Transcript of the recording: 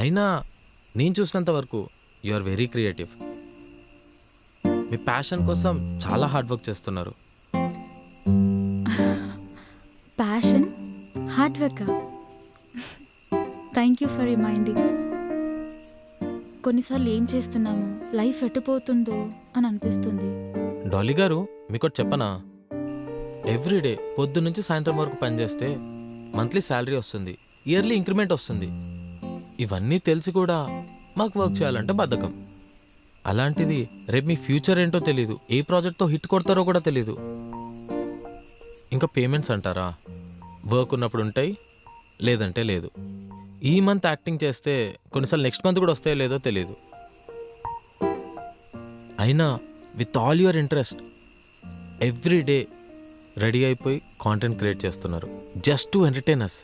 అయినా నేను చూసినంత వరకు యు ఆర్ వెరీ క్రియేటివ్. మీ ప్యాషన్ కోసం చాలా హార్డ్ వర్క్ చేస్తున్నారు. Passion, hard work. Thank you for reminding. కొన్నిసార్లు ఏం చేస్తున్నాము, లైఫ్ ఎట్టుపోతుందో అని అనిపిస్తుంది. డాలీ గారు మీకోటి చెప్పనా, ఎవ్రీడే పొద్దు నుంచి సాయంత్రం వరకు పనిచేస్తే మంత్లీ శాలరీ వస్తుంది, ఇయర్లీ ఇంక్రిమెంట్ వస్తుంది. ఇవన్నీ తెలిసి కూడా మాకు వర్క్ చేయాలంటే బద్ధకం. అలాంటిది రేపు మీ ఫ్యూచర్ ఏంటో తెలీదు, ఏ ప్రాజెక్ట్తో హిట్ కొడతారో కూడా తెలీదు. ఇంకా పేమెంట్స్ అంటారా, వర్క్ ఉన్నప్పుడు ఉంటాయి, లేదంటే లేదు. ఈ మంత్ యాక్టింగ్ చేస్తే కొన్నిసార్లు నెక్స్ట్ మంత్ కూడా వస్తాయో లేదో తెలియదు. అయినా with all your interest every day ready అయిపోయి కాంటెంట్ క్రియేట్ చేస్తున్నారు, జస్ట్ టు ఎంటర్టైన్ అస్.